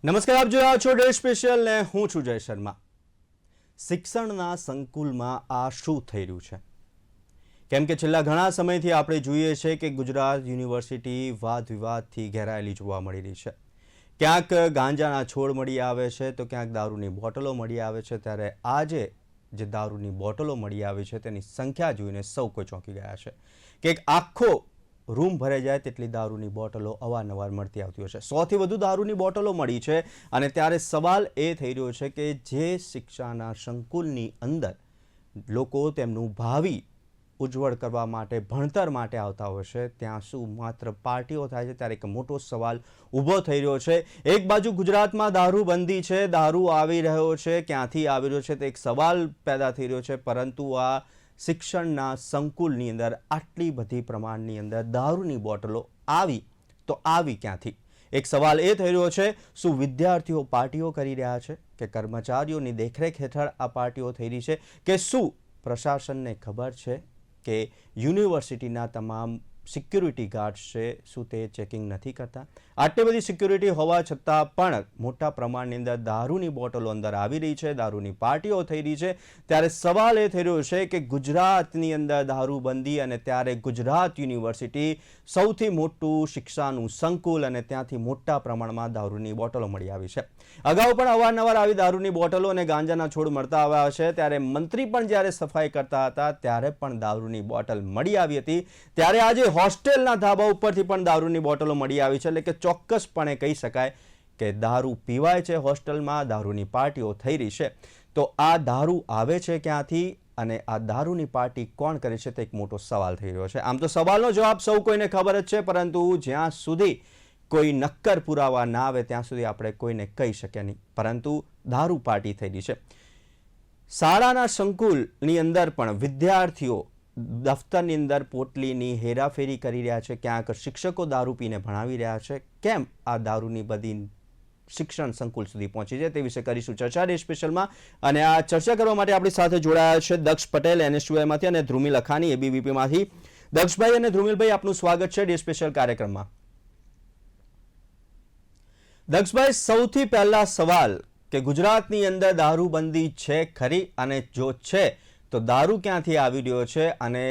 નમસ્કાર, આપ જોઈ રહ્યા છો ડે સ્પેશિયલ ને હું છું જય શર્મા। શિક્ષણના સંકુલમાં આ શું થઈ રહ્યું છે? કેમ કે છેલ્લા ઘણા સમયથી આપણે જોઈએ છે કે ગુજરાત યુનિવર્સિટી વાદ વિવાદથી ઘેરાયેલી જોવા મળી રહી છે। ક્યાંક ગાંજાના છોડ મળી આવે છે તો ક્યાંક દારૂની બોટલો મળી આવે છે। ત્યારે આજે જે દારૂની બોટલો મળી આવી છે તેની સંખ્યા જોઈને સૌ કોઈ ચોંકી ગયા છે કે એક આખો રૂમ ભરાઈ જાય તેટલી દારૂની બોટલો અવારનવાર મળતી આવતી હોય છે। 100થી વધુ દારૂની બોટલો મળી છે અને ત્યારે સવાલ એ થઈ રહ્યો છે કે જે શિક્ષાના સંકુલની અંદર લોકો તેમનું ભાવિ ઉજ્જવળ કરવા માટે ભણતર માટે આવતા હોય છે ત્યાં શું માત્ર પાર્ટીઓ થાય છે? ત્યારે એક મોટો સવાલ ઊભો થઈ રહ્યો છે। એક બાજુ ગુજરાતમાં દારૂબંધી છે, દારૂ આવી રહ્યો છે, ક્યાંથી આવી રહ્યો છે તે એક સવાલ પેદા થઈ રહ્યો છે, પરંતુ આ શિક્ષણના સંકુલની અંદર આટલી બધી પ્રમાણની અંદર દારૂની બોટલો આવી તો આવી ક્યાંથી? એક સવાલ એ થઈ રહ્યો છે, શું વિદ્યાર્થીઓ પાર્ટીઓ કરી રહ્યા છે કે કર્મચારીઓની દેખરેખ હેઠળ આ પાર્ટીઓ થઈ રહી છે કે શું પ્રશાસનને ખબર છે કે યુનિવર્સિટીના તમામ સિક્યુરિટી ગાર્ડ્સ છે શું તે ચેકિંગ નથી કરતા? આટલી બધી સિક્યુરિટી હોવા છતાં પણ મોટા પ્રમાણની અંદર દારૂની બોટલો અંદર આવી રહી છે, દારૂની પાર્ટીઓ થઈ રહી છે। ત્યારે સવાલ એ થઈ રહ્યો છે કે ગુજરાતની અંદર દારૂબંધી અને ત્યારે ગુજરાત યુનિવર્સિટી સૌથી મોટું શિક્ષાનું સંકુલ અને ત્યાંથી મોટા પ્રમાણમાં દારૂની બોટલો મળી આવી છે। અગાઉ પણ અવારનવાર આવી દારૂની બોટલો અને ગાંજાના છોડ મળતા આવ્યા છે। ત્યારે મંત્રી પણ જ્યારે સફાઈ કરતા હતા ત્યારે પણ દારૂની બોટલ મળી આવી હતી। ત્યારે આજે હોસ્ટેલના ધાબા ઉપરથી પણ દારૂની બોટલો મળી આવી છે। એટલે કે ચોક્કસપણે કહી શકાય કે દારૂ પીવાય છે હોસ્ટેલમાં, દારૂની પાર્ટીઓ થઈ રહી છે। તો આ દારૂ આવે છે ક્યાંથી અને આ દારૂની પાર્ટી કોણ કરે છે તે એક મોટો સવાલ થઈ રહ્યો છે। આમ તો સવાલનો જવાબ સૌ કોઈને ખબર જ છે, પરંતુ જ્યાં સુધી કોઈ નક્કર પુરાવા ના આવે ત્યાં સુધી આપણે કોઈને કહી શકીએ નહીં। પરંતુ દારૂ પાર્ટી થઈ રહી છે। શાળાના સંકુલની અંદર પણ વિદ્યાર્થીઓ દફતરની અંદર પોટલીની હેરાફેરી કરી રહ્યા છે, ક્યાંક શિક્ષકો દારૂ પીને ભણાવી રહ્યા છે। કેમ આ દારૂની બધી શિક્ષણ સંકુલ સુધી પહોંચી છે તે વિશે કરીશું ચર્ચા ડે સ્પેશિયલમાં। અને આ ચર્ચા કરવા માટે આપણી સાથે જોડાયા છે દક્ષ પટેલ NSUIમાંથી અને ધ્રુમિલ અખાની ABVPમાંથી। દક્ષભાઈ અને ધ્રુમિલભાઈ, આપનું સ્વાગત છે ડે સ્પેશિયલ કાર્યક્રમમાં। દક્ષભાઈ, સૌથી પહેલા સવાલ કે ગુજરાતની અંદર દારૂબંધી છે ખરી? અને જો છે તો દારૂ ક્યાંથી આવી રહ્યો છે? અને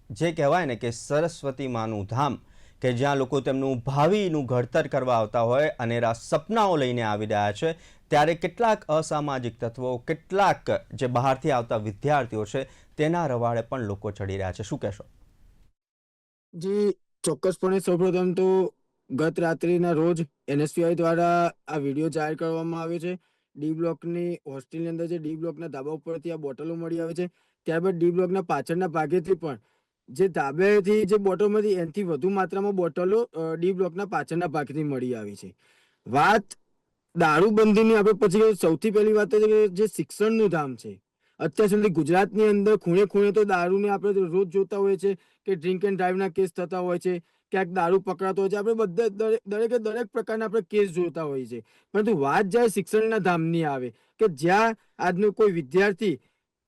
જે કહેવાય ને કે સરસ્વતી માનું ધામ કે જ્યાં લોકો તેમનું ભાવિનું ઘડતર કરવા આવતા હોય અનેરા સપનાઓ લઈને આવી રહ્યા છે, ત્યારે કેટલાક અસામાજિક તત્વો, કેટલાક જે બહારથી આવતા વિદ્યાર્થીઓ છે તેના રવાડે પણ લોકો ચડી રહ્યા છે, શું કહેશો? જી ચોક્કસપણે સૌપ્રથમ તો ગત રાત્રિના રોજ NSUI દ્વારા આ વિડીયો જાહેર કરવામાં આવ્યો છે। ડી બ્લોકની હોસ્ટેલની અંદર જે ડી બ્લોકના ધાબા ઉપરથી આ બોટલો મળી આવે છે, ત્યારબાદ ડી બ્લોકના પાછળના ભાગેથી પણ જે ધાબેથી જે બોટલ મળી એનાથી વધુ માત્રામાં બોટલો ડી બ્લોકના પાછળના ભાગથી મળી આવી છે। વાત દારૂબંધીની આપણે પછી સૌથી પહેલી વાત તો છે જે શિક્ષણનું ધામ છે। અત્યાર સુધી ગુજરાતની અંદર ખૂણે ખૂણે તો દારૂને આપણે રોજ જોતા હોઈએ છીએ કે ડ્રિંક એન્ડ ડ્રાઈવના કેસ થતા હોય છે, ક્યાંક દારૂ પકડાતો હોય છે, આપણે બધા દરેક પ્રકારના આપણે કેસ જોતા હોઈએ છીએ। પરંતુ વાત જ્યારે શિક્ષણના ધામની આવે કે જ્યાં આજનો કોઈ વિદ્યાર્થી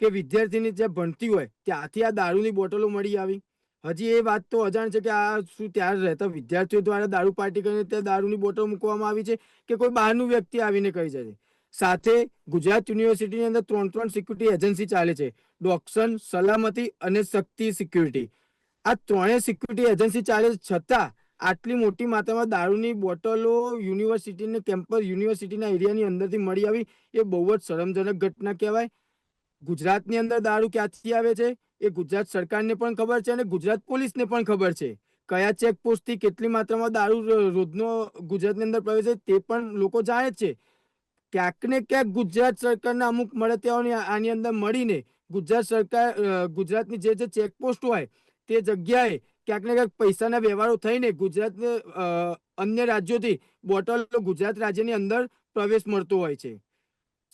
કે વિદ્યાર્થીની જ્યાં ભણતી હોય ત્યાંથી આ દારૂની બોટલો મળી આવી। હજી એ વાત તો અજાણ છે કે આ શું ત્યાં રહેતા વિદ્યાર્થીઓ દ્વારા દારૂ પાર્ટી કરીને ત્યાં દારૂની બોટલ મૂકવામાં આવી છે કે કોઈ બહારનું વ્યક્તિ આવીને કહી જાય છે। સાથે ગુજરાત યુનિવર્સિટીની અંદર 3 સિક્યુરિટી એજન્સી ચાલે છે, ડોક્સન, સલામતી અને શક્તિ સિક્યુરિટી। આ ત્રણેય સિક્યુરિટી એજન્સી ચાલે છતાં આટલી મોટી માત્રામાં દારૂની બોટલો યુનિવર્સિટીના કેમ્પસ, યુનિવર્સિટીના એરિયાની અંદરથી મળી આવી એ બહુ જ શરમજનક ઘટના કહેવાય। ગુજરાતની અંદર દારૂ ક્યાંથી આવે છે એ ગુજરાત સરકારને પણ ખબર છે અને ગુજરાત પોલીસને પણ ખબર છે। કયા ચેકપોસ્ટથી કેટલી માત્રામાં દારૂ રોજનો ગુજરાતની અંદર પ્રવેશે તે પણ લોકો જાણે જ છે। ક્યાંક ને ક્યાંક ગુજરાત સરકારના અમુક મળતિયાઓની આની અંદર મળીને ગુજરાત સરકાર ગુજરાતની જે ચેકપોસ્ટ હોય તે જગ્યાએ ક્યાંક ને ક્યાંક પૈસાના વ્યવહારો થઈને ગુજરાતને અન્ય રાજ્યોથી બોટલો ગુજરાત રાજ્યની અંદર પ્રવેશ મળતો હોય છે।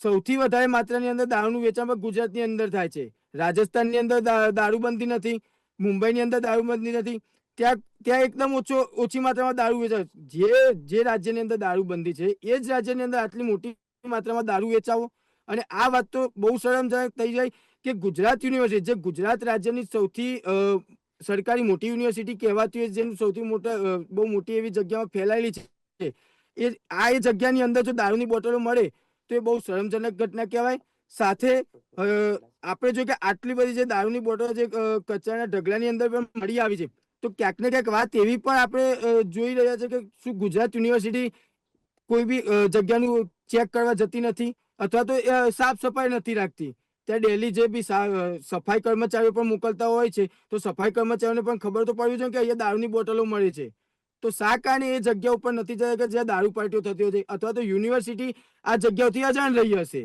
સૌથી વધારે માત્રાની અંદર દારૂનું વેચાણ ગુજરાતની અંદર થાય છે। રાજસ્થાનની અંદર દારૂબંધી નથી, મુંબઈની અંદર દારૂબંધી નથી, ત્યાં એકદમ ઓછી માત્રામાં દારૂ વેચાય। જે રાજ્યની અંદર દારૂબંધી છે એ જ રાજ્યની અંદર આટલી મોટી માત્રામાં દારૂ વેચાવો અને આ વાત તો બહુ શરમજનક થઈ જાય કે ગુજરાત યુનિવર્સિટી જે ગુજરાત રાજ્યની સૌથી સરકારી મોટી યુનિવર્સિટી કહેવાતી હોય, જેનું સૌથી મોટા બહુ મોટી એવી જગ્યામાં ફેલાયેલી છે, એ જગ્યાની અંદર જો દારૂની બોટલો મળે તો એ બહુ શરમજનક ઘટના કહેવાય. સાથે આપણે જો કે આટલી બધી જે દારૂની બોટલો જે કચરાના ઢગલાની અંદર પણ મળી આવી છે, તો ક્યાંક ને ક્યાંક વાત એવી પણ આપણે જોઈ રહ્યા છે કે શું ગુજરાત યુનિવર્સિટી કોઈ બી જગ્યાનું ચેક કરવા જતી નથી, અથવા તો સાફ સફાઈ નથી રાખતી. ત્યાં ડેલી જે બી સફાઈ કર્મચારીઓ પણ મોકલતા હોય છે, તો સફાઈ કર્મચારીઓને પણ ખબર તો પડવી જોઈએ કે અહીંયા દારૂની બોટલો મળે છે, તો શા કારણે એ જગ્યા ઉપર નથી જતા કે જ્યાં દારૂ પાર્ટીઓ થતી હોય છે, અથવા તો યુનિવર્સિટી આ જગ્યાઓથી અજાણ રહી હશે.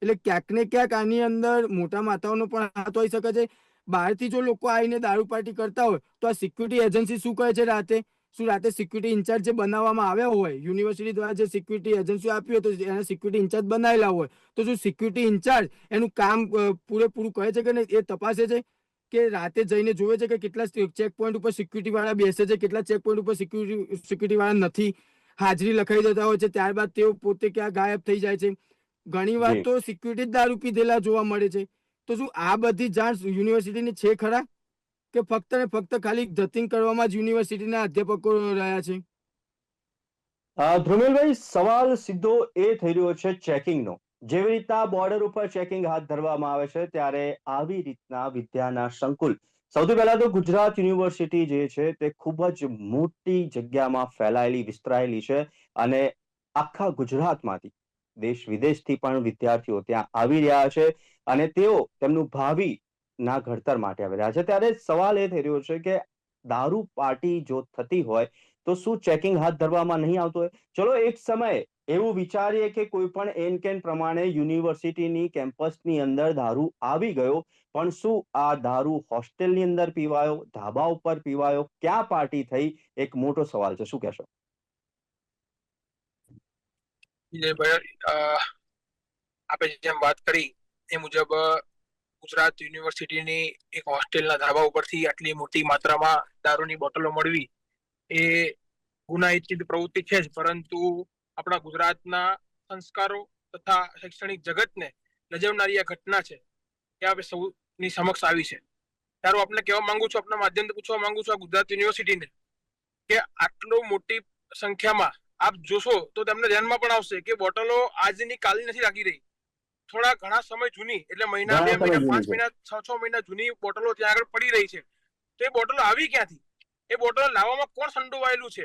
એટલે ક્યાંક ને ક્યાંક આની અંદર મોટા માથાઓનો પણ હાથ હોઈ શકે છે. બહારથી જો લોકો આવીને દારૂ પાર્ટી કરતા હોય તો આ સિક્યુરિટી એજન્સી શું કરે છે રાતે? શું રાતે સિક્યુરિટી ઇન્ચાર્જ જે બનાવવામાં આવ્યા હોય યુનિવર્સિટી દ્વારા, જે સિક્યુરિટી એજન્સીઓ આપી હોય, તો એને સિક્યુરિટી ઇન્ચાર્જ બનાવેલા હોય, તો શું સિક્યુરિટી ઇન્ચાર્જ એનું કામ પૂરેપૂરું કરે છે કે નહીં એ તપાસે છે? કે રાતે જઈને જોવે છે કે કેટલા ચેક પોઈન્ટ ઉપર સિક્યુરિટી વાળા બેસે છે, કેટલા ચેક પોઈન્ટ ઉપર સિક્યુરિટી વાળા નથી, હાજરી લખાઈ દેતા હોય છે, ત્યારબાદ તેઓ પોતે ક્યાં ગાયબ થઈ જાય છે. ઘણી વાર જી તો સિક્યુરિટી જ દારૂ પીધેલા જોવા મળે છે. તો શું આ બધી જાણ યુનિવર્સિટીની છે ખરા, કે ફક્ત ને ફક્ત ખાલી ધતિંગ કરવામાં જ યુનિવર્સિટીના અધ્યાપકો રહ્યા છે? ધ્રુમિલભાઈ, સવાલ સીધો એ થઈ રહ્યો છે ચેકિંગનો. જેવી રીતના બોર્ડર ઉપર ચેકિંગ હાથ ધરવામાં આવે છે, ત્યારે આવી રીતના વિદ્યાના સંકુલ, સૌથી પહેલા તો ગુજરાત યુનિવર્સિટી જે છે તે ખૂબ જ મોટી જગ્યામાં ફેલાયેલી, વિસ્તરાયેલી છે, અને આખા ગુજરાતમાંથી, દેશ વિદેશથી પણ વિદ્યાર્થીઓ ત્યાં આવી રહ્યા છે, અને તેઓ તેમનું ભાવિ ના ઘડતર માટે આવી રહ્યા છે. ત્યારે સવાલ એ થઈ રહ્યો છે કે દારૂ પાર્ટી જો થતી હોય તો શું ચેકિંગ હાથ ધરવામાં નહીં આવતું હોય? ચલો એક સમયે એવું વિચારીએ કે કોઈ પણ એન કેન પ્રમાણે યુનિવર્સિટીની કેમ્પસની અંદર દારૂ આવી ગયો, પણ શું આ દારૂ હોસ્ટેલની અંદર પીવાયો, ધાબા ઉપર પીવાયો, ક્યાં પાર્ટી થઈ, એક મોટો સવાલ છે. શું કહેશો? આપણે જેમ વાત કરી એ મુજબ ગુજરાત યુનિવર્સિટીની એક હોસ્ટેલના ધાબા ઉપરથી આટલી મોટી માત્રામાં દારૂની બોટલો મળવી એ ગુનાહિત પ્રવૃત્તિ છે જ, પરંતુ આપણા ગુજરાતના સંસ્કારો તથા શૈક્ષણિક જગતને લજવનારી આ ઘટના છે એ આપણે સૌની સમક્ષ આવી છે. ત્યારે હું આપને કહેવા માંગુ છું, આપના માધ્યમથી પૂછવા માંગુ છું આ ગુજરાત યુનિવર્સિટીને, કે આટલો મોટી સંખ્યામાં આપ જોશો તો તમને ધ્યાનમાં પણ આવશે કે બોટલો આજની કાલની નથી લાગી રહી, થોડા ઘણા સમય જૂની, એટલે મહિના, 2 મહિના, 5 મહિના, 6 મહિના જૂની બોટલો ત્યાં આગળ પડી રહી છે. તો એ બોટલો આવી ક્યાંથી? એ બોટલો લાવવામાં કોણ સંડોવાયેલું છે?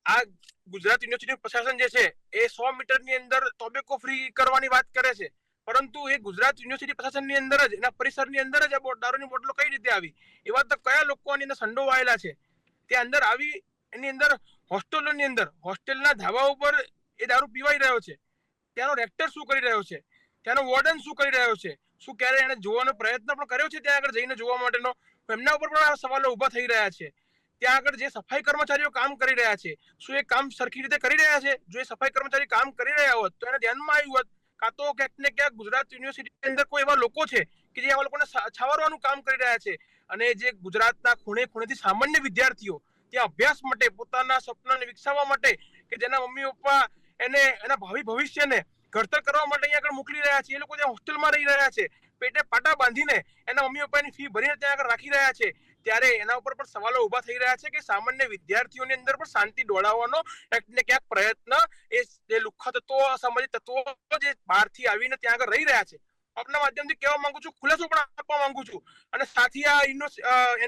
આ ગુજરાત યુનિવર્સિટી પ્રશાસન જે છે એ 100 મીટરની અંદર ટોબેકો ફ્રી કરવાની વાત કરે છે, પરંતુ એ ગુજરાત યુનિવર્સિટી પ્રશાસનની અંદર જ, એના પરિસરની અંદર જ આ દારૂની બોટલો કઈ રીતે આવી? એવા તો કયા લોકો આની અંદર સંડોવાયેલા છે? ત્યાં અંદર આવી, એની અંદર હોસ્ટેલોની અંદર, હોસ્ટેલના ધાબા ઉપર એ દારૂ પીવાઈ રહ્યો છે. ત્યાંનો રેક્ટર શું કરી રહ્યો છે? ત્યાંનો વોર્ડન શું કરી રહ્યો છે? શું ક્યારે એને જોવાનો પ્રયત્ન પણ કર્યો છે ત્યાં આગળ જઈને જોવા માટેનો? એમના ઉપર પણ આ સવાલો ઉભા થઈ રહ્યા છે. ત્યાં આગળ જે સફાઈ કર્મચારીઓ કામ કરી રહ્યા છે, શું એ કામ સરખી રીતે કરી રહ્યા છે? જો એ સફાઈ કર્મચારી કામ કરી રહ્યા હોત તો એને ધ્યાનમાં આવ્યું હોત, કાં તો ક્યાંક ને ક્યાંક ગુજરાત યુનિવર્સિટીની અંદર કોઈ એવા લોકો છે કે જે આવા લોકોને છાવરવાનું કામ કરી રહ્યા છે, અને જે ગુજરાતના ખૂણે ખૂણેથી સામાન્ય વિદ્યાર્થીઓ ત્યાં અભ્યાસ માટે, પોતાના સપનાને વિકસાવવા માટે, કે જેના મમ્મી પપ્પા એને એના ભાવિ ભવિષ્યને ઘડતર કરવા માટે અહીંયા આગળ મોકલી રહ્યા છે, એ લોકો ત્યાં હોસ્ટેલમાં રહી રહ્યા છે, પેટે પાટા બાંધીને એના મમ્મી પપ્પાની ફી ભરીને ત્યાં આગળ રાખી રહ્યા છે. ત્યારે એના ઉપર પણ સવાલો ઉભા થઈ રહ્યા છે કે સામાન્ય વિદ્યાર્થીઓની અંદર પણ શાંતિ ડોળાવવાનો ક્યાંક ને ક્યાંક પ્રયત્ન એ લુખ્ખા તત્વો, અસામાજિક તત્વો જે બહારથી આવીને ત્યાં આગળ રહી રહ્યા છે. આપના માધ્યમથી કહેવા માંગુ છું, ખુલાસો પણ આપવા માંગુ છું, અને સાથી આ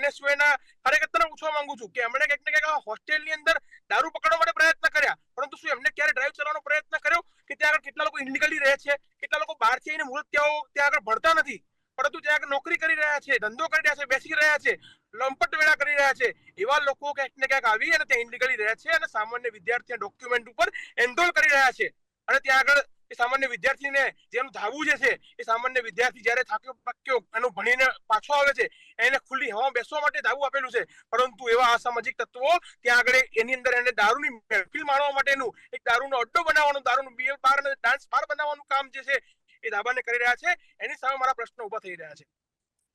NSUI ના કાર્યકર્તાને પૂછવા માંગુ છું કે એમણે ક્યાંક ને ક્યાંક હોસ્ટેલની અંદર દારૂ પકડવા માટે પ્રયત્ન કર્યા, પરંતુ શું એમને ક્યારે ડ્રાઈવ ચલાવવાનો પ્રયત્ન કર્યો? કે ત્યાં આગળ કેટલા લોકો ઇનલીગલી રહે છે, કેટલા લોકો બહારથી આવીને મૂર્તિઓ ત્યાં આગળ ભણતા નથી, પરંતુ ત્યાં આગળ નોકરી કરી રહ્યા છે, ધંધો કરી રહ્યા છે, બેસી રહ્યા છે, લંપટ વેળા કરી રહ્યા છે, એવા લોકો ક્યાંક ને ક્યાંક આવી અને ત્યાં ઇનલીગલી રહ્યા છે, અને સામાન્ય વિદ્યાર્થીના ડોક્યુમેન્ટ ઉપર એનરોલ કરી રહ્યા છે. અને ત્યાં આગળ એ સામાન્ય વિદ્યાર્થીને જેનું ધાવું જે છે, એ સામાન્ય વિદ્યાર્થી જ્યારે થાક્યો પાક્યો એનું ભણીને પાછો આવે છે, એને ખુલ્લી હવામાં બેસવા માટે ધાવું આપેલું છે, પરંતુ એવા અસામાજિક તત્વો ત્યાં આગળ એની અંદર એને દારૂની મહેફિલ માણવા માટેનું, એક દારૂનો અડ્ડો બનાવવાનું, દારૂનું બિયર બાર અને ડાન્સ બાર બનાવવાનું કામ જે છે એ ધાબાને કરી રહ્યા છે. એની સામે મારા પ્રશ્નો ઉભા થઈ રહ્યા છે.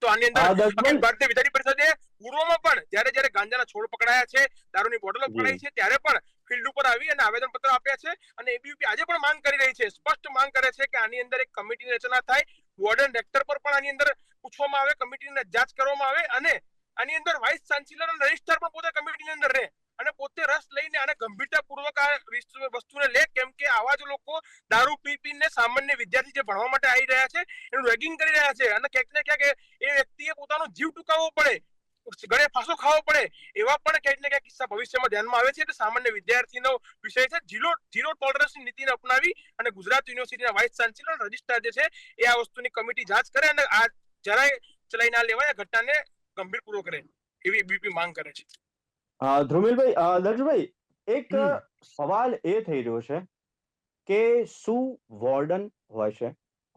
તો આની અંદર ભારતીય વિદ્યાર્થી પરિષદે પૂર્વમાં પણ જ્યારે ગાંજાના છોડ પકડાયા છે, દારૂની બોટલો પકડાઈ છે, ત્યારે પણ ફિલ્ડ ઉપર આવી અને આવેદન પત્ર આપ્યા છે, અને એબીવીપી આજે પણ માંગ કરી રહી છે, સ્પષ્ટ માંગ કરે છે કે આની અંદર એક કમિટીની રચના થાય, વોર્ડન રેક્ટર પર પણ આની અંદર પૂછવામાં આવે, કમિટીની જાંચ કરવામાં આવે, અને આની અંદર વાઇસ ચાન્સેલર અને રજિસ્ટ્રાર પણ પોતે કમિટીની અંદર રહે અને પોતે રસ લઈને આને ગંભીરતાપૂર્વક આ વસ્તુને લે, કેમ કે આવા જ લોકો દારૂ પીને સામાન્ય વિદ્યાર્થી જે ભણવા માટે આવી રહ્યા છે એનું રેગિંગ કરી રહ્યા છે, અને ક્યાંક ને ક્યાંક એ વ્યક્તિએ પોતાનો જીવ ટૂંકાવવો પડે, ગળે ફાંસો ખાવો પડે, એવા પણ ક્યાંક ને ક્યાંક કિસ્સા ભવિષ્યમાં ધ્યાનમાં આવે છે. એટલે સામાન્ય વિદ્યાર્થીનો વિષય છે. ઝીરો ટોલરન્સની નીતિને અપનાવી અને ગુજરાત યુનિવર્સિટીના વાઇસ ચાન્સેલર રજિસ્ટ્રાર જે છે એ આ વસ્તુની કમિટી જાંચ કરે અને આ જરાય ચલાઈ ના લેવાય, આ ઘટનાને ગંભીરપૂર્વક કરે એવી બીપી માંગ કરે છે. ધ્રુમિલભાઈ, દર્શભાઈ, એક હમ. સવાલ એ થઈ રહ્યો છે કે શું વોર્ડન હોય છે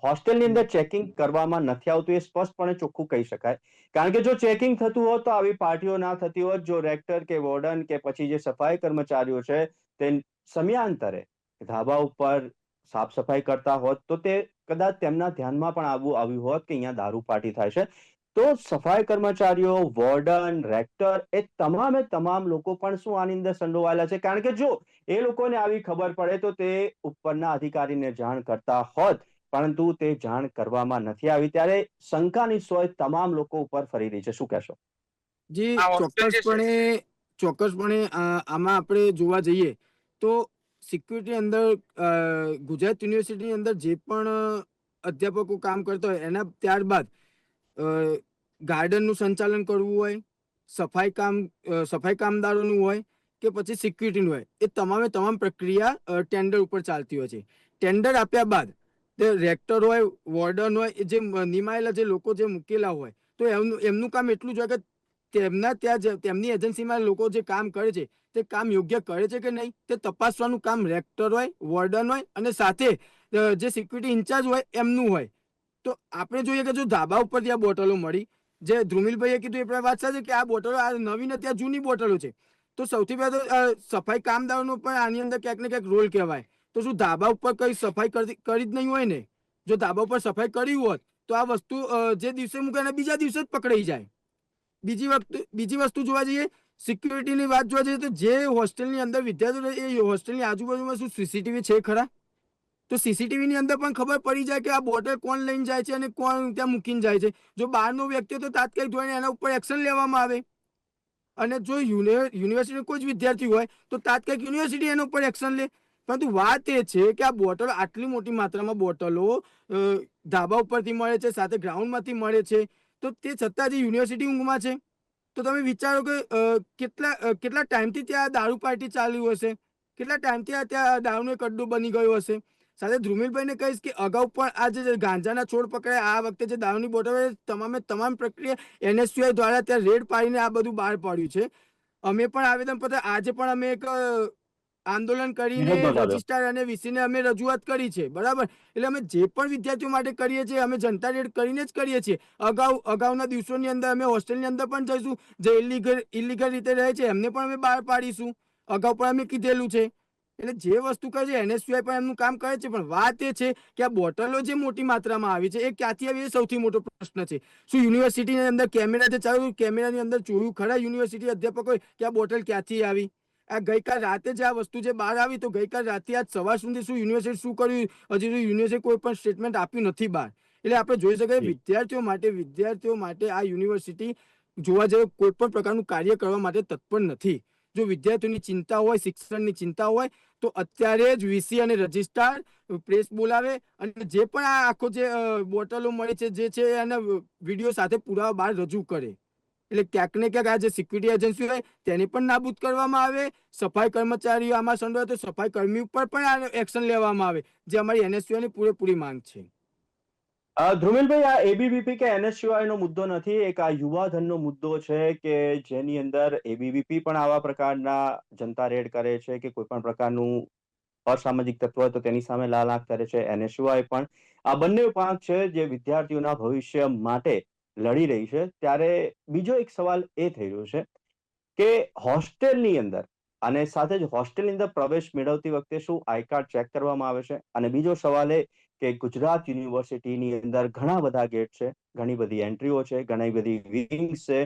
હોસ્ટેલની અંદર ચેકિંગ કરવામાં નથી આવતું? એ સ્પષ્ટપણે ચોખ્ખું કહી શકાય, કારણ કે જો ચેકિંગ થતું હોત તો આવી પાર્ટીઓ ના થતી હોત. જો રેક્ટર કે વોર્ડન કે પછી જે સફાઈ કર્મચારીઓ છે તે સમયાંતરે ધાબા ઉપર સાફ સફાઈ કરતા હોત તો તે કદાચ તેમના ધ્યાનમાં પણ આવ્યું હોત કે અહીંયા દારૂ પાર્ટી થાય છે. તો સફાઈ કર્મચારીઓ, વોર્ડન, રેક્ટર, એ તમામ લોકો પણ શું આની અંદર સંડોવાયેલા છે? કારણ કે જો એ લોકોને આવી ખબર પડે તો તે ઉપરના અધિકારીને જાણ કરતા હોત, પરંતુ તે જાણ કરવામાં નથી આવી. ત્યારે શંકાની સોય તમામ લોકો ઉપર ફરી રહી છે. શું કહેશો? જી, આ હોસ્ટેલ જે છે ચોક્કસપણે આમાં આપણે જોવા જઈએ તો સિક્યુરિટી અંદર ગુજરાત યુનિવર્સિટીની અંદર જે પણ અધ્યાપકો કામ કરતા હોય એના ત્યારબાદ ગાર્ડનનું સંચાલન કરવું હોય, સફાઈ કામદારોનું હોય કે પછી સિક્યુરિટીનું હોય, એ તમામ પ્રક્રિયા ટેન્ડર ઉપર ચાલતી હોય છે. ટેન્ડર આપ્યા બાદ રેક્ટર હોય, વોર્ડન હોય, એ જે નિમાયેલા જે લોકો જે મૂકેલા હોય, તો એમનું કામ એટલું જ હોય કે તેમની એજન્સીમાં લોકો જે કામ કરે છે તે કામ યોગ્ય કરે છે કે નહીં તે તપાસવાનું કામ રેક્ટર હોય, વોર્ડન હોય અને સાથે જે સિક્યુરિટી ઇન્ચાર્જ હોય એમનું હોય. તો આપણે જોઈએ કે જો ધાબા ઉપર ત્યાં બોટલો મળી, જે ધ્રુમિલભાઈએ કીધું એ વાત સાચી કે આ બોટલો આ નવી ને ત્યાં જૂની બોટલો છે, તો સૌથી પહેલા તો સફાઈ કામદારોનો પણ આની અંદર ક્યાંક ને ક્યાંક રોલ કહેવાય. તો શું ધાબા ઉપર કઈ સફાઈ કરી જ નહીં હોય ને? જો ધાબા ઉપર સફાઈ કરી હોત તો આ વસ્તુ જે દિવસે મૂકે એને બીજા દિવસે જ પકડાઈ જાય. બીજી વસ્તુ જોવા જઈએ, સિક્યુરિટીની વાત જોવા જઈએ તો જે હોસ્ટેલની અંદર વિદ્યાર્થીઓ એ હોસ્ટેલની આજુબાજુમાં શું સીસીટીવી છે ખરા? તો સીસીટીવીની અંદર પણ ખબર પડી જાય કે આ બોટલ કોણ લઈને જાય છે અને કોણ ત્યાં મૂકીને જાય છે. જો બહારનો વ્યક્તિ તો તાત્કાલિક ધોરણે એના ઉપર એક્શન લેવામાં આવે, અને જો યુનિવર્સિટીનો કોઈ જ વિદ્યાર્થી હોય તો તાત્કાલિક યુનિવર્સિટી એના ઉપર એક્શન લે. પરંતુ વાત એ છે કે આ બોટલો, આટલી મોટી માત્રામાં બોટલો ધાબા ઉપરથી મળે છે, સાથે ગ્રાઉન્ડમાંથી મળે છે, તો તે છતાં જે યુનિવર્સિટી ઊંઘમાં છે. તો તમે વિચારો કે કેટલા ટાઈમથી ત્યાં દારૂ પાર્ટી ચાલ્યું હશે, કેટલા ટાઈમથી ત્યાં દારૂનો એક અડ્ડો બની ગયો હશે. સાથે ધ્રુમિલભાઈને કહીશ કે અગાઉ પણ આ જે ગાંજાના છોડ પકડાય, આ વખતે જે દારૂની બોટલ, તમામ પ્રક્રિયા NSQI દ્વારા ત્યાં રેડ પાડીને આ બધું બહાર પાડ્યું છે. અમે પણ આવેદનપત્ર, આજે પણ અમે એક આંદોલન કરીને રજિસ્ટ્રાર અને વીસીને અમે રજૂઆત કરી છે, બરાબર? એટલે અમે જે પણ વિદ્યાર્થીઓ માટે કરીએ છીએ અમે જનતા રેડ કરીને જ કરીએ છીએ. અગાઉના દિવસોની અંદર અમે હોસ્ટેલની અંદર પણ જઈશું, જે ઇલીગલ રીતે રહે છે એમને પણ અમે બહાર પાડીશું. અગાઉ પણ અમે કીધેલું છે. એટલે જે વસ્તુ કરે છે NSQI પણ એમનું કામ કરે છે, પણ વાત એ છે કે આ બોટલો જે મોટી માત્રામાં આવી છે એ ક્યાંથી આવી, એ સૌથી મોટો પ્રશ્ન છે. શું યુનિવર્સિટીની અંદર કેમેરા જે ચાલુ, કેમેરાની અંદર જોયું ખરા યુનિવર્સિટી અધ્યાપકોએ કે આ બોટલ ક્યાંથી આવી? આ ગઈકાલ રાતે જ આ વસ્તુ જે બહાર આવી, તો ગઈકાલ રાતે આજ સવાર સુધી શું યુનિવર્સિટી શું કર્યું, હજી સુધી યુનિવર્સિટી કોઈ પણ સ્ટેટમેન્ટ આપ્યું નથી બહાર. એટલે આપણે જોઈ શકીએ વિદ્યાર્થીઓ માટે આ યુનિવર્સિટી જોવા જઈએ કોઈ પણ પ્રકારનું કાર્ય કરવા માટે તત્પર નથી. જો વિદ્યાર્થીઓની ચિંતા હોય, શિક્ષણની ચિંતા હોય, તો અત્યારે જ વીસી અને રજિસ્ટ્રાર પ્રેસ બોલાવે અને જે પણ આ આખો જે બોટલો મળી છે જે છે એના વિડીયો સાથે પુરાવા બહાર રજૂ કરે. એટલે ક્યાંક ને ક્યાંક આ જે સિક્યુરિટી એજન્સી હોય તેને પણ નાબૂદ કરવામાં આવે. સફાઈ કર્મચારીઓ આમાં સંડોવાય તો સફાઈ કર્મી ઉપર પણ એક્શન લેવામાં આવે, જે અમારી NSQI ની પૂરેપૂરી માંગ છે. ધ્રુમિલભાઈ, આ એબીવીપી કે NSQI નો મુદ્દો નથી, એક આ યુવાધનનો મુદ્દો છે કે જેની અંદર એબીવીપી પણ આવા પ્રકારના જનતા રેડ કરે છે કે કોઈ પણ પ્રકારનું અસામાજિક તત્વ હોય તો તેની સામે લાલ આંખ કરે છે. NSQI પણ આ બંને પાંખ છે જે વિદ્યાર્થીઓના ભવિષ્ય માટે લડી રહી છે. ત્યારે બીજો એક સવાલ એ થઈ રહ્યો છે કે હોસ્ટેલની અંદર અને સાથે જ હોસ્ટેલની અંદર પ્રવેશ મેળવતી વખતે શું આઈ કાર્ડ ચેક કરવામાં આવે છે? અને બીજો સવાલ એ કે ગુજરાત યુનિવર્સિટીની અંદર ઘણા બધા ગેટ છે, ઘણી બધી એન્ટ્રીઓ છે, ઘણી બધી વિંગ્સ છે,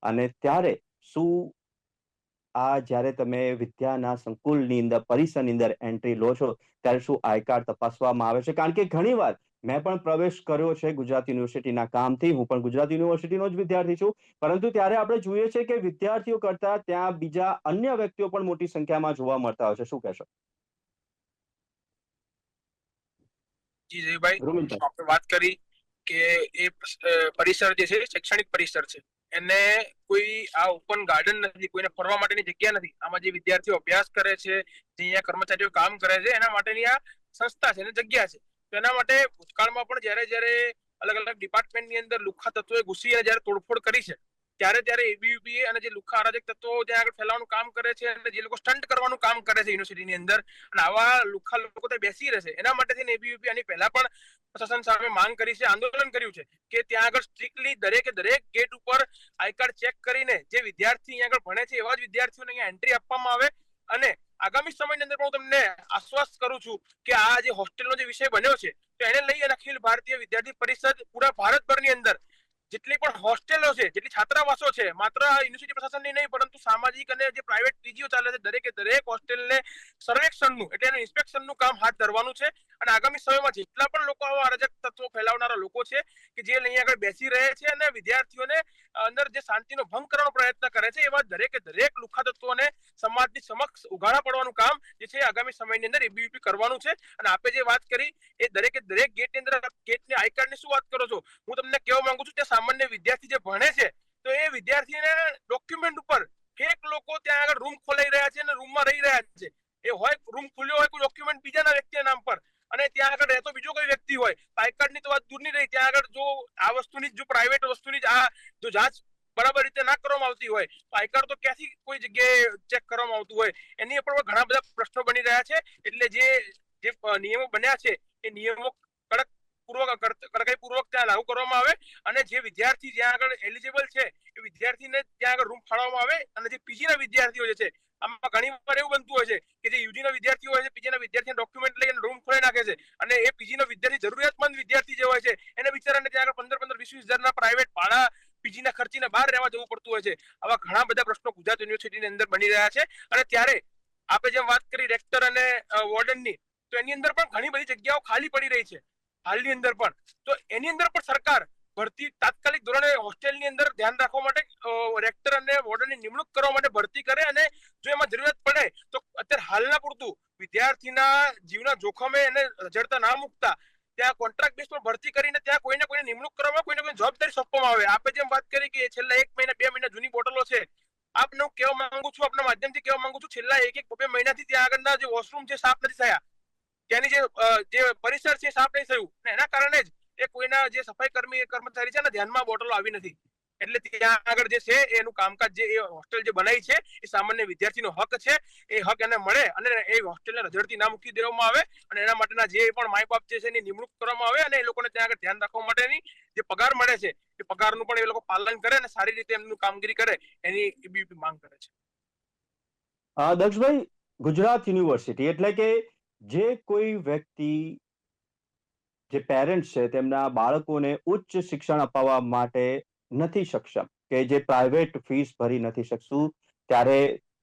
અને ત્યારે શું આ જ્યારે તમે વિદ્યાના સંકુલની અંદર, પરિસરની અંદર એન્ટ્રી લો છો ત્યારે શું આઈ કાર્ડ તપાસવામાં આવે છે? કારણ કે ઘણીવાર મેં પણ પ્રવેશ કર્યો છે ગુજરાત યુનિવર્સિટીના કામથી. હું પણ ગુજરાત યુનિવર્સિટીનો જ વિદ્યાર્થી છું. પરંતુ ત્યારે આપણે જોઈએ છે કે વિદ્યાર્થીઓ કરતા ત્યાં બીજા અન્ય વ્યક્તિઓ પણ મોટી સંખ્યામાં જોવા મળતા હોય છે. શું કહેશો? જી જયભાઈ, ધ્રુમિલભાઈ. આપણે વાત કરી કે એ પરિસર જે છે શૈક્ષણિક પરિસર છે, એને કોઈ આ ઓપન ગાર્ડન નથી, કોઈને ફરવા માટેની જગ્યા નથી. આમાં જે વિદ્યાર્થીઓ અભ્યાસ કરે છે, જે અહીંયા કર્મચારીઓ કામ કરે છે, એના માટેની આ સંસ્થા છે અને જગ્યા છે. તો એના માટે ભૂતકાળમાં પણ જ્યારે અલગ અલગ ડિપાર્ટમેન્ટની અંદર લુખ્ખા તત્વોએ ઘૂસી અને જ્યારે તોડફોડ કરી છે, ત્યારે એબીવીપી અને જે લુખ્ખા અરાજક તત્વો ત્યાં આગળ ફેલાવાનું કામ કરે છે અને જે લોકો સ્ટન્ટ કરવાનું કામ કરે છે યુનિવર્સિટીની અંદર, અને આવા લુખ્ખા લોકો ત્યાં બેસી રહેશે, એના માટે થઈને એબીવીપી આની પહેલા પણ પ્રશાસન સામે માંગ કરી છે, આંદોલન કર્યું છે કે ત્યાં આગળ સ્ટ્રિક્ટલી દરેક ગેટ ઉપર આઈ કાર્ડ ચેક કરીને જે વિદ્યાર્થી અહીંયા આગળ ભણે છે એવા જ વિદ્યાર્થીઓને અહીંયા એન્ટ્રી આપવામાં આવે. અને આગામી સમયની અંદર પણ હું તમને આશ્વસ્ત કરું છું કે આ જે હોસ્ટેલનો જે વિષય બન્યો છે, તો એને લઈ અને અખિલ ભારતીય વિદ્યાર્થી પરિષદ પૂરા ભારતભરની અંદર જેટલી પણ હોસ્ટેલો છે, જેટલી છાત્રાવાસો છે, માત્ર યુનિવર્સિટી પ્રશાસનની નહીં પરંતુ સામાજિક અને જે પ્રાઇવેટ પીજીઓ ચાલે છે, દરેક હોસ્ટેલને સર્વેક્ષણનું એટલે એનું ઇન્સ્પેક્શનનું કામ હાથ ધરવાનું છે. અને આગામી સમયમાં જેટલા પણ લોકો આવા અરાજક તત્વો ફેલાવનારા લોકો છે કે જે અહીં આગળ બેસી રહે છે અને વિદ્યાર્થીઓને અંદર જે શાંતિનો ભંગ કરવાનો પ્રયત્ન કરે છે, એવા દરેક લુખ્ખા તત્વોને સમાજની સમક્ષ ઉઘાડા પડવાનું કામ જે છે આગામી સમયની અંદર એબીવીપી કરવાનું છે. અને આપે જે વાત કરી એ દરેક ગેટની અંદર ગેટની આઈ કાર્ડની શું વાત કરો છો, હું તમને કહેવા માંગુ છું કે સામાન્ય વિદ્યાર્થી જે ભણે છે તો એ વિદ્યાર્થીને ડોક્યુમેન્ટ ઉપર ફેક લોકો ત્યાં આગળ રૂમ ખોલાઈ રહ્યા છે અને રૂમમાં રહી રહ્યા છે. એ હોય રૂમ ખુલ્યો હોય કોઈ ડોક્યુમેન્ટ બીજાના વ્યક્તિના નામ પર અને ત્યાં આગળ રહેતો બીજો કોઈ વ્યક્તિ હોય, આઈ કાર્ડની તો વાત દૂર નહીં રહી, ત્યાં આગળ જો આ વસ્તુની જો પ્રાઇવેટ વસ્તુની આ જો જાંચ બરાબર રીતે ના કરવામાં આવતી હોય તો આઈ કાર્ડ તો ક્યાંથી કોઈ જગ્યાએ ચેક કરવામાં આવતું હોય, એની ઉપર ઘણા બધા પ્રશ્નો બની રહ્યા છે. એટલે જે નિયમો બન્યા છે એ નિયમો કડકાઈપૂર્વક ત્યાં લાગુ કરવામાં આવે અને જે વિદ્યાર્થી જ્યાં આગળ એલિજિબલ છે એ વિદ્યાર્થીને ત્યાં આગળ રૂમ ફાળવવામાં આવે. અને જે પીજીના વિદ્યાર્થીઓ જે છે, આમાં ઘણી વાર એવું બનતું હોય છે કે જે યુજીના વિદ્યાર્થીઓ હોય છે, પીજીના વિદ્યાર્થીના ડોક્યુમેન્ટ લઈને રૂમ ખોલી નાખે છે અને એ પીજીનો વિદ્યાર્થી જરૂરિયાતમંદ વિદ્યાર્થી જે હોય છે એને બિચારાને ત્યાં આગળ 15-20 હજારના પ્રાઇવેટ ભાડા પીજીના ખર્ચીને બહાર રહેવા જવું પડતું હોય છે. આવા ઘણા બધા પ્રશ્નો ગુજરાત યુનિવર્સિટીની અંદર બની રહ્યા છે. અને ત્યારે આપણે જેમ વાત કરી રેક્ટર અને વોર્ડનની, તો એની અંદર પણ ઘણી બધી જગ્યાઓ ખાલી પડી રહી છે હાલની અંદર પણ. તો એની અંદર પણ સરકાર ભરતી તાત્કાલિક ધોરણે હોસ્ટેલની અંદર ધ્યાન રાખવા માટે રેક્ટર અને વોર્ડનની નિમણૂક કરવા માટે ભરતી કરે અને જો એમાં જરૂરિયાત પડે તો અત્યારે હાલના પૂરતું વિદ્યાર્થીના જીવના જોખમે એને જડતા ના મૂકતા ત્યાં કોન્ટ્રાક્ટ બેઝ પર ભરતી કરીને ત્યાં કોઈને નિમણૂક કરવામાં, કોઈને જવાબદારી સોંપવામાં આવે. આપણે જેમ વાત કરી કે છેલ્લા 1 મહિના 2 મહિના જૂની બોટલો છે, આપને હું કહેવા માંગુ છું, આપના માધ્યમથી કહેવા માંગુ છું, છેલ્લા 1-2 મહિનાથી ત્યાં આગળના જે વોશરૂમ છે સાફ નથી થયા, ત્યાંની જે પરિસર છે સાફ નહીં થયું, એના કારણે જ એ કોઈના જે સફાઈ કર્મચારી છે ને ધ્યાનમાં બોટલો આવી નથી. એટલે ત્યાં આગળ જે છે એનું કામકાજ જે હોસ્ટેલ જે બનાવી છે એ સામાન્ય વિદ્યાર્થીનો હક છે, એ હક એને મળે અને એ હોસ્ટેલને રઝળતી ના મૂકી દેવામાં આવે અને એના માટેના જે પણ માય બાપ છે એની નિમણૂક કરવામાં આવે અને એ લોકોને ત્યાં આગળ ધ્યાન રાખવા માટેની જે પગાર મળે છે એ પગારનું પણ એ લોકો પાલન કરે અને સારી રીતે એમનું કામગીરી કરે એની એબીવીપી માંગ કરે છે. દક્ષભાઈ, ગુજરાત યુનિવર્સિટી એટલે કે જે કોઈ વ્યક્તિ, જે પેરેન્ટ્સ છે તેમના બાળકોને ઉચ્ચ શિક્ષણ અપાવવા માટે નથી સક્ષમ, કે જે પ્રાઇવેટ ફીસ ભરી નથી શકતું, ત્યારે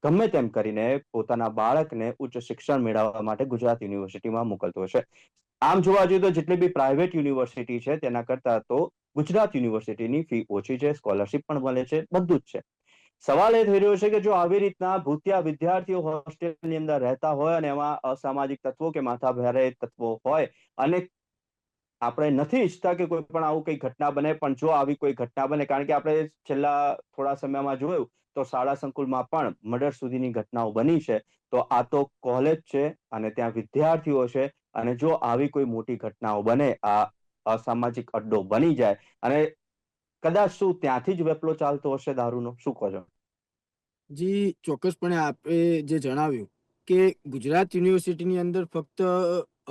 ગમે તેમ કરીને પોતાના બાળકને ઉચ્ચ શિક્ષણ મેળવવા માટે ગુજરાત યુનિવર્સિટીમાં મોકલતો હશે. આમ જોવા જોઈએ તો જેટલી બી પ્રાઇવેટ યુનિવર્સિટી છે તેના કરતા તો ગુજરાત યુનિવર્સિટીની ફી ઓછી છે, સ્કોલરશિપ પણ મળે છે, બધું જ છે. સવાલ એ થઈ રહ્યો છે કે જો આવી રીતના ભૂતિયા વિદ્યાર્થીઓ હોસ્ટેલની અંદર રહેતા હોય અને એમાં અસામાજિક તત્વો કે માથાભારે તત્વો હોય, અને આપણે નથી ઈચ્છતા કે કોઈ પણ આવું કઈ ઘટના બને, પણ જો આવી કોઈ ઘટના બને, કારણ કે આપણે છેલ્લા થોડા સમયમાં જોયું તો શાળા સંકુલમાં પણ મર્ડર સુધીની ઘટનાઓ બની છે. તો આ તો કોલેજ છે અને ત્યાં વિદ્યાર્થીઓ છે, અને જો આવી કોઈ મોટી ઘટનાઓ બને, આ અસામાજિક અડ્ડો બની જાય અને કદાચ શું ત્યાંથી જ વેપલો ચાલતો હશે દારૂનો? શું કહો છો? જી ચોક્કસપણે આપે જે જણાવ્યું કે ગુજરાત યુનિવર્સિટીની અંદર ફક્ત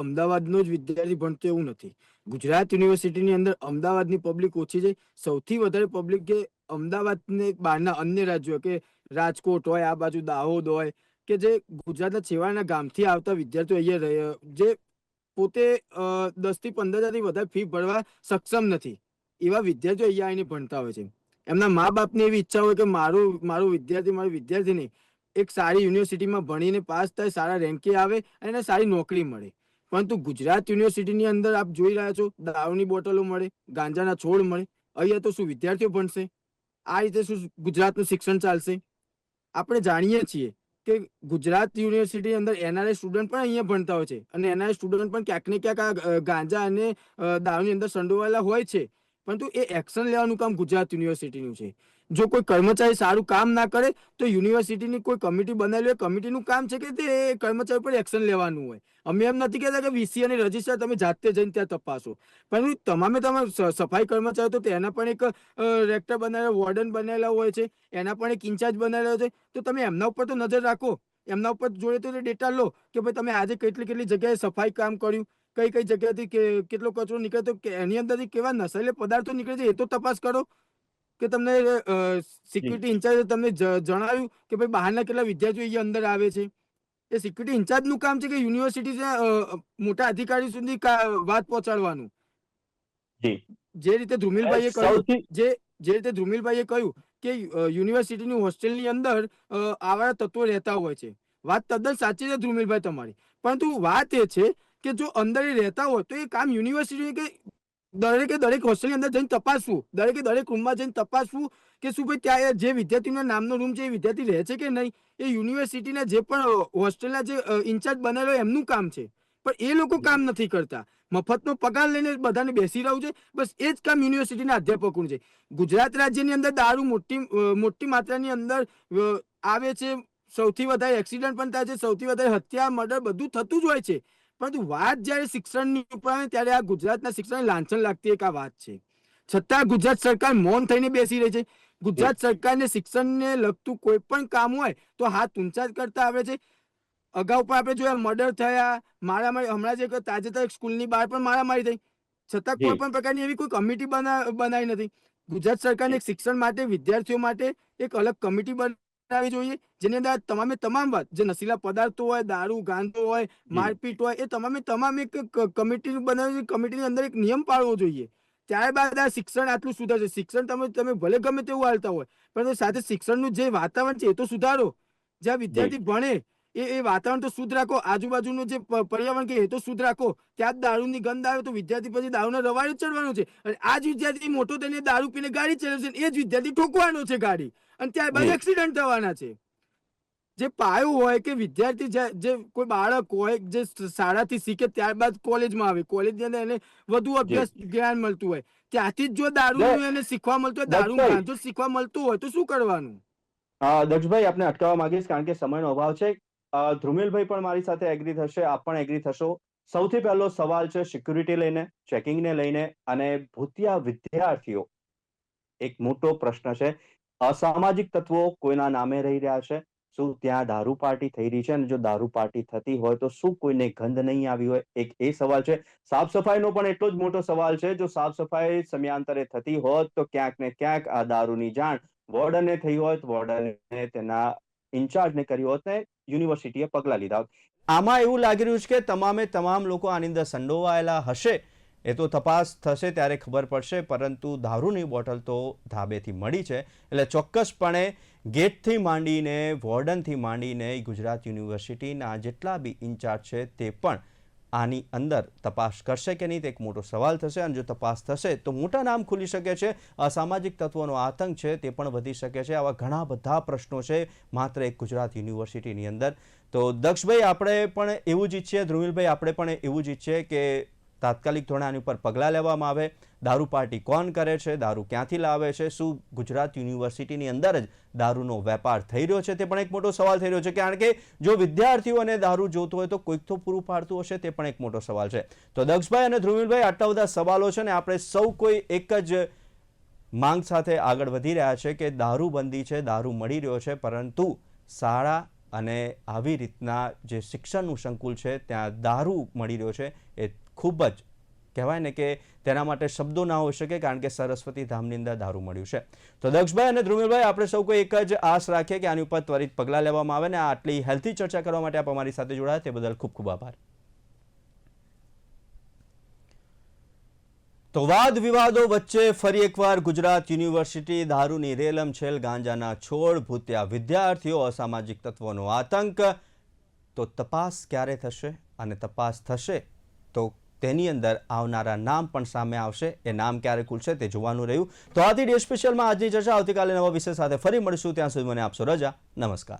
અમદાવાદનો જ વિદ્યાર્થી ભણતો એવું નથી. ગુજરાત યુનિવર્સિટીની અંદર અમદાવાદની પબ્લિક ઓછી છે, સૌથી વધારે પબ્લિક જે અમદાવાદને બહારના અન્ય રાજ્યો કે રાજકોટ હોય, આ બાજુ દાહોદ હોય, કે જે ગુજરાતના છેવાડાના ગામથી આવતા વિદ્યાર્થીઓ અહીંયા જે પોતે 10-15 હજારથી વધારે ફી ભરવા સક્ષમ નથી, એવા વિદ્યાર્થીઓ અહીંયા આવીને ભણતા હોય છે. એમના મા બાપની એવી ઈચ્છા હોય કે મારું વિદ્યાર્થી, મારી વિદ્યાર્થીની એક સારી યુનિવર્સિટીમાં ભણીને પાસ થાય, સારા રેન્કે આવે અને એને સારી નોકરી મળે. પરંતુ ગુજરાત યુનિવર્સિટીની અંદર આપ જોઈ રહ્યા છો દારૂની બોટલો મળે, ગાંજાના છોડ મળે. અહીંયા તો શું વિદ્યાર્થીઓ ભણશે? આ રીતે શું ગુજરાતનું શિક્ષણ ચાલશે? આપણે જાણીએ છીએ કે ગુજરાત યુનિવર્સિટી અંદર એનઆરઆઈ સ્ટુડન્ટ પણ અહીંયા ભણતા હોય છે અને એનઆરઆઈ સ્ટુડન્ટ પણ ક્યાંક ને ક્યાંક આ ગાંજા અને દારૂની અંદર સંડોવાયેલા હોય છે, પરંતુ એ એક્શન લેવાનું કામ ગુજરાત યુનિવર્સિટીનું છે. જો કોઈ કર્મચારી સારું કામ ના કરે તો યુનિવર્સિટીની કોઈ કમિટી બનાવેલી હોય, કમિટીનું કામ છે કે તે કર્મચારી પર એક્શન લેવાનું હોય. અમે એમ નથી કહેતા કે વીસી અને રજિસ્ટર તમે જાતે જઈને ત્યાં તપાસો, પરંતુ તમામ સફાઈ કર્મચારીઓ તો તેના પણ એક રેક્ટર બનાવેલા, વોર્ડન બનેલા હોય છે, એના પણ એક ઇન્ચાર્જ બનાવેલા હોય છે. તો તમે એમના ઉપર તો નજર રાખો, એમના ઉપર જોડે તો ડેટા લો કે ભાઈ તમે આજે કેટલી જગ્યાએ સફાઈ કામ કર્યું, કઈ જગ્યાથી કેટલો કચરો નીકળે, તો એની અંદરથી કેવા નશીલા પદાર્થો નીકળે છે એ તો તપાસ કરો. કે તમને સિક્યુરિટી ઇન્ચાર્જે તમને જણાવ્યું કે ભાઈ બહારના કેટલા વિદ્યાર્થીઓ અહીંયા અંદર આવે છે? એ સિક્યુરિટી ઇન્ચાર્જનું કામ છે કે યુનિવર્સિટીના મોટા અધિકારી સુધી વાત પહોંચાડવાનું. જે રીતે ધ્રુમિલભાઈએ કહ્યું, જે રીતે ધ્રુમિલભાઈએ કહ્યું કે યુનિવર્સિટીની હોસ્ટેલની અંદર આવા તત્વો રહેતા હોય છે, વાત તદ્દન સાચી છે ધ્રુમિલભાઈ તમારી. પરંતુ વાત એ છે કે જો અંદર એ રહેતા હોય તો એ કામ યુનિવર્સિટી કે દરેક હોસ્ટેલની અંદર જઈને તપાસવું, દરેક રૂમમાં જઈને તપાસવું કે શું ભાઈ ત્યાં જે વિદ્યાર્થીના નામનો રૂમ છે એ વિદ્યાર્થી રહે છે કે નહીં. એ યુનિવર્સિટીના જે પણ હોસ્ટેલના જે ઇન્ચાર્જ બનેલો એમનું કામ છે, પણ એ લોકો કામ નથી કરતા. મફતનો પગાર લઈને બધાને બેસી રહ્યું છે. બસ એ જ કામ યુનિવર્સિટીના અધ્યાપકોનું છે. ગુજરાત રાજ્યની અંદર દારૂ મોટી માત્રાની અંદર આવે છે, સૌથી વધારે એક્સિડન્ટ પણ થાય છે, સૌથી વધારે હત્યા, મર્ડર બધું થતું જ હોય છે. પરંતુ વાત જ્યારે શિક્ષણની ઉપર આવે ત્યારે આ ગુજરાતના શિક્ષણને લાંછન લાગતી એક આ વાત છે. છતાં ગુજરાત સરકાર મૌન થઈને બેસી રહી છે. ગુજરાત સરકારને શિક્ષણને લગતું કોઈ પણ કામ હોય તો હાથ ઊંચા જ કરતા આવે છે. અગાઉ પણ આપણે જોયા મર્ડર થયા, મારામારી, હમણાં જે તાજેતર સ્કૂલની બહાર પણ મારામારી થઈ, છતાં કોઈ પણ પ્રકારની એવી કોઈ કમિટી બનાવી નથી. ગુજરાત સરકારને શિક્ષણ માટે, વિદ્યાર્થીઓ માટે એક અલગ કમિટી બનાવવી જોઈએ, જેની અંદર તમામ વાત, જે નશીલા પદાર્થો હોય, દારૂ, ગાંજો હોય, મારપીટ હોય, એ તમામ એક કમિટી બનાવી, કમિટીની અંદર એક નિયમ પાળવો જોઈએ. ત્યારબાદ આ શિક્ષણ આટલું સુધરશે. શિક્ષણ તમે ભલે ગમે તેવું હાલતા હોય, પરંતુ સાથે શિક્ષણનું જે વાતાવરણ છે એ તો સુધારો. જ્યાં વિદ્યાર્થી ભણે એ વાતાવરણ તો શુદ્ધ રાખો, આજુબાજુનું જે પર્યાવરણ કે એ તો શુદ્ધ રાખો. ત્યાં જ દારૂની ગંધ આવે તો વિદ્યાર્થી પછી દારૂના રવાડે ચડવાનો છે, અને આ જ વિદ્યાર્થી મોટો થઈને દારૂ પીને ગાડી ચલાવશે, એ જ વિદ્યાર્થી ઠોકવાનો છે ગાડી, અને ત્યારબાદ એક્સિડન્ટ થવાના છે. જે પાયો હોય કે વિદ્યાર્થી જે કોઈ બાળક હોય જે શાળાથી શીખે ત્યારબાદ કોલેજમાં આવે, કોલેજની અંદર એને વધુ અભ્યાસ જ્ઞાન મળતું હોય, ત્યાંથી જ જો દારૂ એને શીખવા મળતું હોય, દારૂ ગાંજો શીખવા મળતું હોય તો શું કરવાનું? દક્ષભાઈ, આપને અટકાવવા માંગીશ કારણ કે સમયનો અભાવ છે. ધ્રુમિલભાઈ પણ મારી સાથે એગ્રી થશે, આપ પણ એગ્રી થશો. સૌથી પહેલો સવાલ છે સિક્યુરિટી લઈને, ચેકિંગને લઈને, અને ભૂતિયા વિદ્યાર્થીઓ. એક મોટો પ્રશ્ન છે. અસામાજિક તત્વો કોઈના નામે રહી રહ્યા છે. શું ત્યાં દારૂ પાર્ટી થઈ રહી છે? અને જો દારૂ પાર્ટી થતી હોય તો શું કોઈને ગંધ નહીં આવી હોય? એક એ સવાલ છે. સાફ સફાઈનો પણ એટલો જ મોટો સવાલ છે. જો સાફ સફાઈ સમયાંતરે થતી હોત તો ક્યાંક ને ક્યાંક આ દારૂની જાણ વોર્ડને થઈ હોત, વોર્ડને તેના ઇન્ચાર્જને કરી હોત ને યુનિવર્સિટીએ પગલાં લીધા હોત. આમાં એવું લાગી રહ્યું છે કે તમામ લોકો આની અંદર સંડોવાયેલા હશે. એ તો તપાસ થશે ત્યારે ખબર પડશે, પરંતુ દારૂની બોટલ તો ધાબેથી મળી છે, એટલે ચોક્કસપણે ગેટથી માંડીને, વોર્ડનથી માંડીને ગુજરાત યુનિવર્સિટીના જેટલા બી ઇન્ચાર્જ છે તે પણ આની અંદર તપાસ કરશે કે નહીં તે એક મોટો સવાલ થશે. અને જો તપાસ થશે તો મોટા નામ ખુલી શકે છે. અસામાજિક તત્વોનો આતંક છે તે પણ વધી શકે છે. આવા ઘણા બધા પ્રશ્નો છે માત્ર એક ગુજરાત યુનિવર્સિટીની અંદર. તો દક્ષભાઈ, આપણે પણ એવું જ ઈચ્છીએ, ધ્રુમિલભાઈ આપણે પણ એવું જ ઈચ્છીએ કે તાત્કાલિક ધોરણે આની ઉપર પગલાં લેવામાં આવે. દારૂ પાર્ટી કોણ કરે છે? દારૂ ક્યાંથી લાવે છે? શું ગુજરાત યુનિવર્સિટીની અંદર જ દારૂનો વેપાર થઈ રહ્યો છે? તે પણ એક મોટો સવાલ થઈ રહ્યો છે, કારણ કે જો વિદ્યાર્થીઓને દારૂ જોતો હોય તો કોઈક તો પૂરું પાડતું હશે, તે પણ એક મોટો સવાલ છે. તો દક્ષભાઈ અને ધ્રુમિલભાઈ, આટલા બધા સવાલો છે ને આપણે સૌ કોઈ એક જ માંગ સાથે આગળ વધી રહ્યા છે કે દારૂબંધી છે, દારૂ મળી રહ્યો છે, પરંતુ શાળા અને આવી રીતના જે શિક્ષણનું સંકુલ છે ત્યાં દારૂ મળી રહ્યો છે એ ખૂબ જ કહેવાય ને કે તેના માટે શબ્દો ના હોઈ શકે, કારણ કે સરસ્વતી ધામની અંદર દારૂ મળ્યું છે. તો દક્ષભાઈ અને ધ્રુમિલભાઈ, આપણે સૌ કોઈ એક જ આશ રાખીએ કે આની ઉપર ત્વરિત પગલાં લેવામાં આવે. ને આટલી હેલ્થી ચર્ચા કરવા માટે આપ અમારી સાથે જોડાયા તે બદલ ખૂબ ખૂબ આભાર. તો વાદ વિવાદો વચ્ચે ફરી એકવાર ગુજરાત યુનિવર્સિટી, દારૂની રેલમછેલ, ગાંજાના છોડ, ભૂતિયા વિદ્યાર્થીઓ, અસામાજિક તત્વોનો આતંક. તો તપાસ ક્યારે થશે? અને તપાસ થશે તો તેની અંદર આવનારા નામ પણ સામે આવશે. એ નામ ક્યારે ખુલશે તે જોવાનું રહ્યું. તો આથી ડે સ્પેશિયલમાં આજની ચર્ચા. આવતીકાલે નવા વિષય સાથે ફરી મળીશું. ત્યાં સુધી મને આપશો રજા. નમસ્કાર.